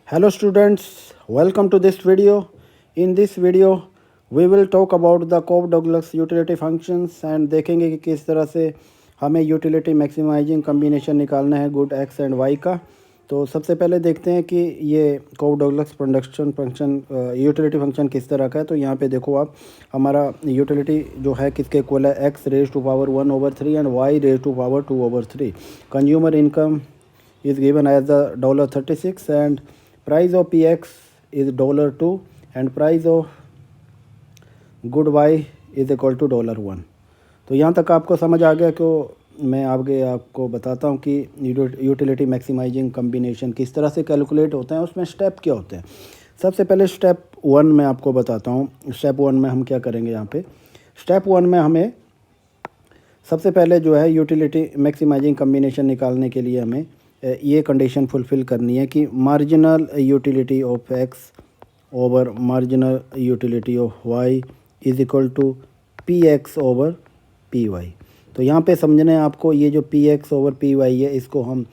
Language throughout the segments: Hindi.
Hello students, welcome to this video. In this video, we will talk about the Cobb-Douglas utility functions and देखेंगे कि किस तरह से हमें यूटिलिटी मैक्सिमाइजिंग कम्बिनेशन निकालना है गुड एक्स एंड वाई का। तो सबसे पहले देखते हैं कि ये Cobb-Douglas production function utility function किस तरह का है। तो यहाँ पे देखो आप, हमारा यूटिलिटी जो है किसके इक्वल है, x raise to power 1/3 and y raise to power 2/3। Consumer income is given as the $36 and price of px is $2 and price of good y is equal to $1। तो यहाँ तक आपको समझ आ गया कि मैं आगे आपको बताता हूँ कि यूटिलिटी मैक्सिमाइजिंग कम्बिनेशन किस तरह से कैलकुलेट होते हैं, उसमें स्टेप क्या होते हैं। सबसे पहले स्टेप 1 में आपको बताता हूँ। स्टेप 1 में हम क्या करेंगे, यहाँ पे स्टेप 1 में हमें सबसे पहले जो है यूटिलिटी मैक्सिमाइजिंग कम्बिनेशन निकालने के लिए हमें ये कंडीशन फुलफ़िल करनी है कि marginal utility of x over marginal utility of y is equal to p x over p y. तो यहाँ पे समझना है आपको, ये जो p x over p y है इसको हम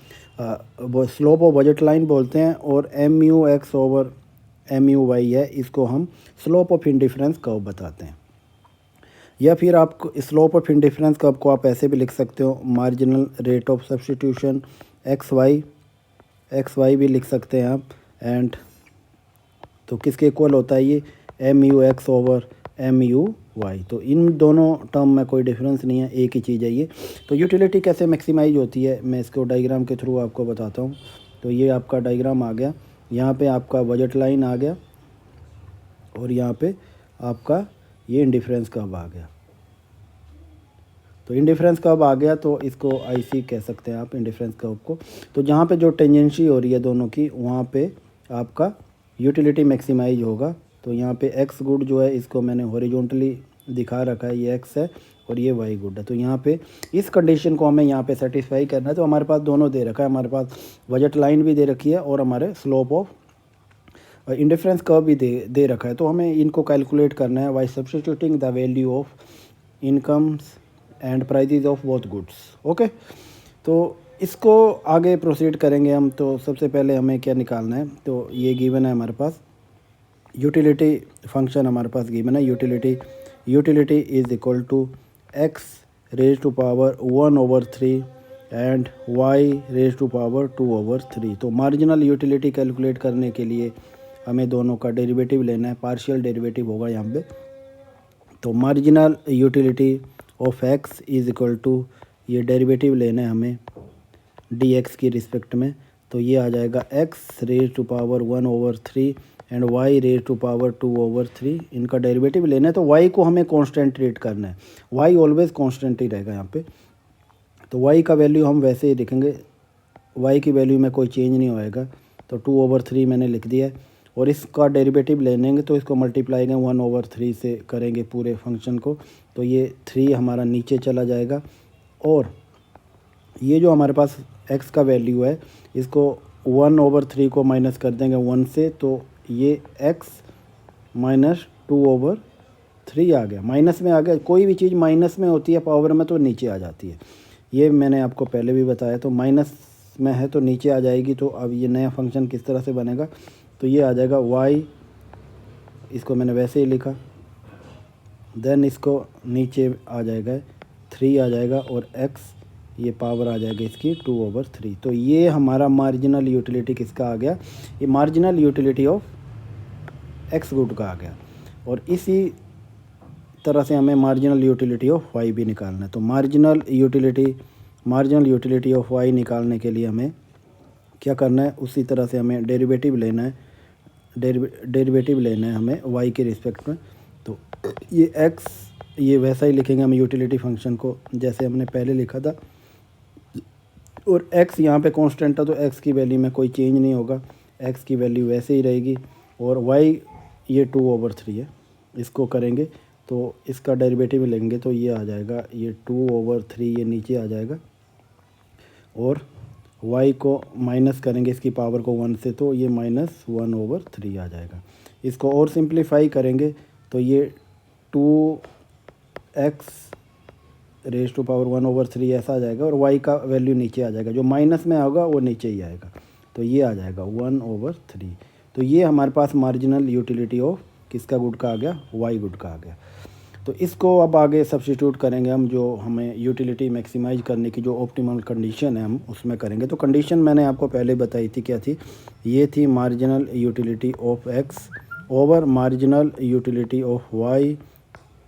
स्लोप ऑफ बजट लाइन बोलते हैं, और M U x over M U y है इसको हम स्लोप ऑफ इंडिफरेंस कर्व बताते हैं। या फिर आप स्लोप ऑफ इंडिफरेंस कर्व को आप ऐसे भी लिख सकते हो, marginal rate of substitution x y भी लिख सकते हैं आप। एंड तो किसके इक्वल होता है ये, M U x over M U y. तो इन दोनों टर्म में कोई डिफरेंस नहीं है, एक ही चीज़ है ये। तो यूटिलिटी कैसे मैक्सिमाइज होती है मैं इसको डायग्राम के थ्रू आपको बताता हूँ। तो ये आपका डायग्राम आ गया, यहाँ पे आपका बजट लाइन आ गया और यहाँ पे आपका ये इंडिफरेंस कर्व आ गया। तो इंडिफरेंस कर्व आ गया तो इसको आईसी कह सकते हैं आप इंडिफरेंस कर्व को। तो जहाँ पे जो टेंजेंसी हो रही है दोनों की, वहाँ पे आपका यूटिलिटी मैक्सिमाइज होगा। तो यहाँ पे एक्स गुड जो है इसको मैंने हॉरिजॉन्टली दिखा रखा है, ये एक्स है और ये वाई गुड है। तो यहाँ पे इस कंडीशन को हमें यहाँ पे सेटिस्फाई करना है। तो हमारे पास दोनों दे रखा है, हमारे पास बजट लाइन भी दे रखी है और हमारे स्लोप ऑफ इंडिफरेंस कर्व भी दे रखा है। तो हमें इनको कैलकुलेट करना है bye substituting the value of incomes and prizes of both goods. Okay, तो इसको आगे प्रोसीड करेंगे हम। तो सबसे पहले हमें क्या निकालना है, तो ये गिवन है हमारे पास यूटिलिटी फंक्शन, हमारे पास गिवन है utility is equal to x raise to power 1/3 and y raise to power 2/3। तो मार्जिनल यूटिलिटी कैलकुलेट करने के लिए हमें दोनों का डेरिवेटिव लेना है, पार्शियल डेरिवेटिव होगा यहाँ पे। तो marginal utility of x is equal to, ये डेरिवेटिव लेना है हमें डी एक्स की रिस्पेक्ट में। तो ये आ जाएगा x raise to power 1/3 and y raise to power 2/3। इनका डेरिवेटिव लेना है। तो वाई को हमें कांस्टेंट ट्रीट करना है, वाई ऑलवेज कांस्टेंट ही रहेगा यहाँ पे। तो वाई का वैल्यू हम वैसे ही लिखेंगे, वाई की वैल्यू में कोई चेंज नहीं होएगा। तो 2/3 मैंने लिख दिया है और इसका डेरिवेटिव लेंगे तो इसको मल्टीप्लाई 1/3 से करेंगे पूरे फंक्शन को। तो ये 3 हमारा नीचे चला जाएगा और ये जो हमारे पास x का वैल्यू है इसको 1/3 को माइनस कर देंगे 1 से। तो ये x माइनस 2/3 आ गया, माइनस में आ गया। कोई भी चीज़ माइनस में होती है पावर में तो नीचे आ जाती है, ये मैंने आपको पहले भी बताया। तो माइनस में है तो नीचे आ जाएगी। तो अब ये नया फंक्शन किस तरह से बनेगा, तो ये आ जाएगा y, इसको मैंने वैसे ही लिखा, देन इसको नीचे आ जाएगा 3 आ जाएगा और x ये पावर आ जाएगा इसकी 2/3। तो ये हमारा मार्जिनल यूटिलिटी किसका आ गया, ये marginal utility of x good का आ गया। और इसी तरह से हमें मार्जिनल यूटिलिटी ऑफ वाई भी निकालना है। तो मार्जिनल यूटिलिटी ऑफ वाई निकालने के लिए हमें क्या करना है, उसी तरह से हमें डेरिवेटिव लेना है, डेरिवेटिव लेना है हमें वाई के रिस्पेक्ट में। तो ये एक्स ये वैसा ही लिखेंगे हम यूटिलिटी फंक्शन को जैसे हमने पहले लिखा था, और x यहाँ पे कांस्टेंट था तो x की वैल्यू में कोई चेंज नहीं होगा, x की वैल्यू वैसे ही रहेगी। और y ये 2/3 है, इसको करेंगे तो इसका डेरिवेटिव लेंगे तो ये आ जाएगा ये 2/3, ये नीचे आ जाएगा। और y को माइनस करेंगे इसकी पावर को 1 से, तो ये -1/3 आ जाएगा। इसको और सिंप्लीफाई करेंगे तो ये 2x रेज टू पावर 1/3 ऐसा आ जाएगा और y का वैल्यू नीचे आ जाएगा, जो माइनस में होगा वो नीचे ही आएगा। तो ये आ जाएगा 1/3। तो ये हमारे पास मार्जिनल यूटिलिटी ऑफ किसका गुड का आ गया, वाई गुड का आ गया। तो इसको अब आगे सब्स्टिट्यूट करेंगे हम, जो हमें यूटिलिटी मैक्सिमाइज करने की जो ऑप्टिमल कंडीशन है हम उसमें करेंगे। तो कंडीशन मैंने आपको पहले बताई थी, क्या थी, ये थी marginal utility of x over marginal utility of y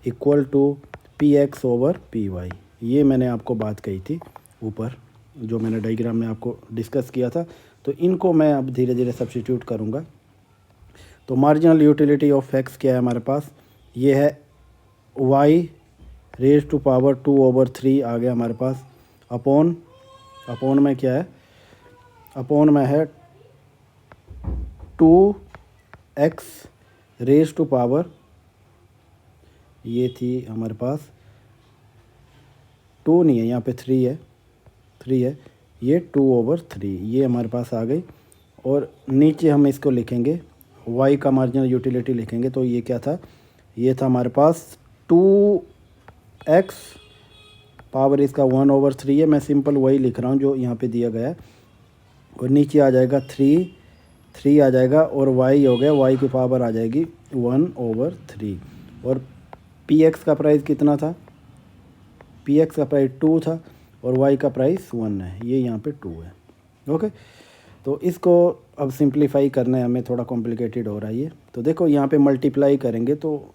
equal to p x over p y. ये मैंने आपको बात कही थी ऊपर, जो मैंने डायग्राम में आपको डिस्कस किया था। तो इनको मैं अब धीरे धीरे सब्स्टिट्यूट करूँगा। तो मार्जिनल यूटिलिटी ऑफ एक्स क्या है हमारे पास, ये है y रेज टू पावर 2/3 आ गया हमारे पास, अपॉन में क्या है, अपॉन में है 2x रेज टू पावर, ये थी हमारे पास 2 नहीं है यहाँ पे 3 है, ये 2/3 ये हमारे पास आ गई। और नीचे हम इसको लिखेंगे y का मार्जिनल यूटिलिटी लिखेंगे। तो ये क्या था, ये था हमारे पास 2x पावर इसका 1/3 है, मैं सिंपल वही लिख रहा हूँ जो यहाँ पे दिया गया है। और नीचे आ जाएगा 3 आ जाएगा, और y हो गया, y की पावर आ जाएगी 1/3। और px का प्राइस कितना था, px का प्राइस 2 था और y का प्राइस 1 है, ये यहाँ पे 2 है। ओके, तो इसको अब सिंप्लीफाई करना है हमें, थोड़ा कॉम्प्लिकेटेड हो रहा है ये। तो देखो यहाँ पे मल्टीप्लाई करेंगे तो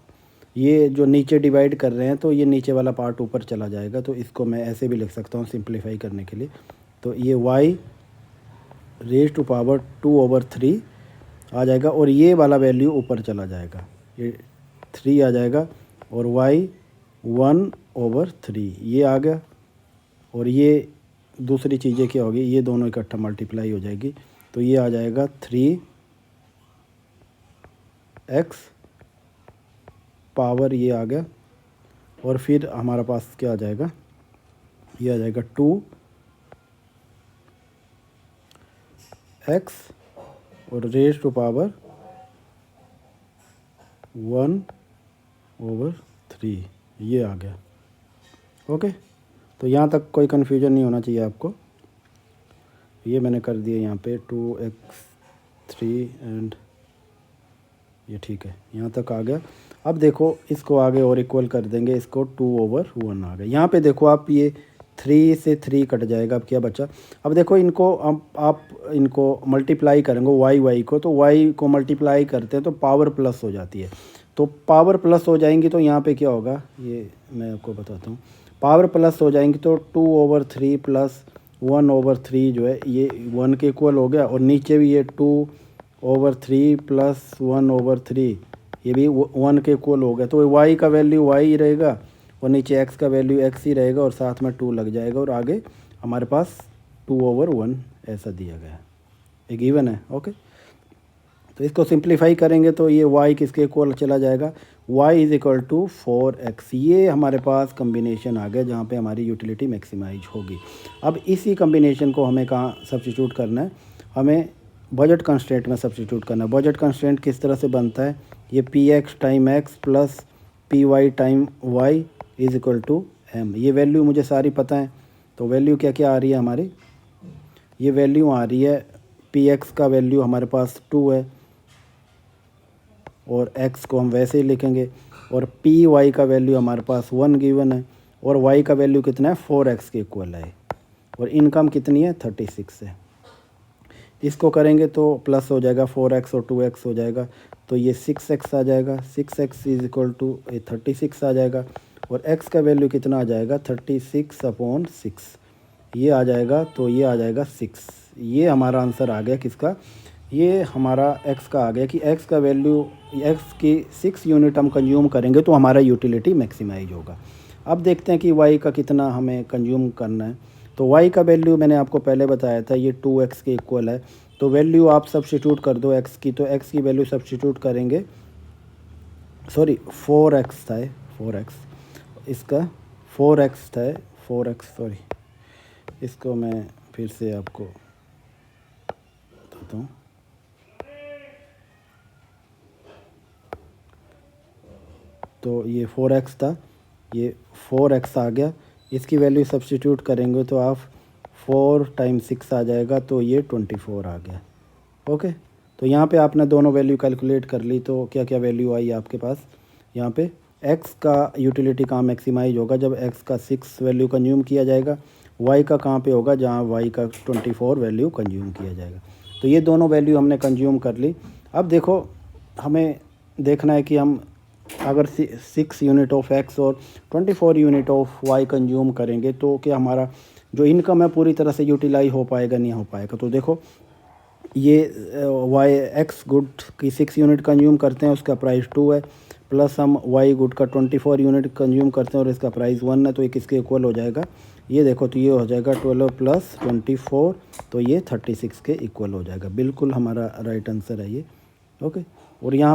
ये जो नीचे डिवाइड कर रहे हैं तो ये नीचे वाला पार्ट ऊपर चला जाएगा। तो इसको मैं ऐसे भी लिख सकता हूँ सिंप्लीफाई करने के लिए। तो ये y रेज टू पावर 2/3 आ जाएगा, और ये वाला वैल्यू ऊपर चला जाएगा, ये 3 आ जाएगा, और y 1/3 ये आ गया। और ये दूसरी चीज़ें क्या होगी, ये दोनों इकट्ठा मल्टीप्लाई हो जाएगी। तो ये आ जाएगा 3x पावर, ये आ गया। और फिर हमारे पास क्या आ जाएगा, ये आ जाएगा 2x और रेज टू पावर 1/3 ये आ गया। ओके, तो यहाँ तक कोई कन्फ्यूजन नहीं होना चाहिए आपको। ये मैंने कर दिया यहाँ पे 2x3 एंड ये ठीक है, यहाँ तक आ गया। अब देखो इसको आगे और इक्वल कर देंगे, इसको 2/1 आ गया। यहाँ पे देखो आप, ये 3 से 3 कट जाएगा, अब क्या बचा। अब देखो इनको आप इनको मल्टीप्लाई करेंगे y को, तो y को मल्टीप्लाई करते हैं तो पावर प्लस हो जाती है। तो पावर प्लस हो जाएंगी तो यहाँ पे क्या होगा, ये मैं आपको बताता हूँ। पावर प्लस हो जाएंगी तो 2/3 प्लस 1/3 जो है ये 1 के इक्वल हो गया। और नीचे भी ये 2/3 प्लस 1/3 ये भी 1 के इक्वल हो गया। तो y का वैल्यू y ही रहेगा और नीचे x का वैल्यू x ही रहेगा, और साथ में 2 लग जाएगा। और आगे हमारे पास 2/1 ऐसा दिया गया है, एक गिवन है। ओके, तो इसको सिंप्लीफाई करेंगे तो ये y किसके इक्वल चला जाएगा, y is equal to 4x। ये हमारे पास कम्बिनेशन आ गया जहाँ पे हमारी यूटिलिटी मैक्सिमाइज होगी। अब इसी कम्बिनेशन को हमें कहाँ सब्स्टिट्यूट करना है, हमें बजट कंस्ट्रेंट में सब्स्टिट्यूट करना है। बजट कंस्ट्रेंट किस तरह से बनता है, ये px time x plus py time y is equal to m। ये वैल्यू मुझे सारी पता है। तो वैल्यू क्या क्या आ रही है हमारी, ये वैल्यू आ रही है, px का वैल्यू हमारे पास 2 है और x को हम वैसे ही लिखेंगे, और py का वैल्यू हमारे पास 1 गिवन है, और y का वैल्यू कितना है 4x के इक्वल है, और इनकम कितनी है 36 है। इसको करेंगे तो प्लस हो जाएगा, 4x और 2x हो जाएगा, तो ये 6x आ जाएगा। 6x इज इक्वल टू 36 आ जाएगा, और x का वैल्यू कितना आ जाएगा 36/6 ये आ जाएगा। तो ये आ जाएगा 6। ये हमारा आंसर आ गया किसका, ये हमारा x का आ गया कि x का वैल्यू, x की 6 यूनिट हम कंज्यूम करेंगे तो हमारा यूटिलिटी मैक्सिमाइज होगा। अब देखते हैं कि y का कितना हमें कंज्यूम करना है। तो y का वैल्यू मैंने आपको पहले बताया था, ये 2x के इक्वल है। तो वैल्यू आप सब्स्टिट्यूट कर दो x की, तो x की वैल्यू सब्स्टिट्यूट करेंगे, सॉरी 4x था, 4x इसका 4x था, 4x सॉरी, इसको मैं फिर से आपको बताता हूँ। तो ये 4x था, ये 4x आ गया। इसकी वैल्यू सब्स्टिट्यूट करेंगे तो आप 4 टाइम 6 आ जाएगा, तो ये 24 आ गया। ओके, तो यहाँ पे आपने दोनों वैल्यू कैलकुलेट कर ली, तो क्या क्या वैल्यू आई आपके पास। यहाँ पे एक्स का यूटिलिटी कहाँ मैक्सिमाइज होगा, जब एक्स का 6 वैल्यू कंज्यूम किया जाएगा। वाई का कहाँ पे होगा, जहाँ वाई का 24 वैल्यू कंज्यूम किया जाएगा। तो ये दोनों वैल्यू हमने कंज्यूम कर ली। अब देखो हमें देखना है कि हम अगर 6 यूनिट ऑफ एक्स और 24 यूनिट ऑफ वाई कंज्यूम करेंगे तो क्या हमारा जो इनकम है पूरी तरह से यूटिलाइज हो पाएगा, नहीं हो पाएगा। तो देखो ये वाई एक्स गुड की 6 यूनिट कंज्यूम करते हैं, उसका प्राइस 2 है, प्लस हम वाई गुड का 24 यूनिट कंज्यूम करते हैं और इसका प्राइस 1 है, तो ये किसके इक्वल हो जाएगा, ये देखो तो ये हो जाएगा 12 प्लस 24, तो ये 36 के इक्वल हो जाएगा। बिल्कुल हमारा राइट आंसर है ये। ओके, और यहाँ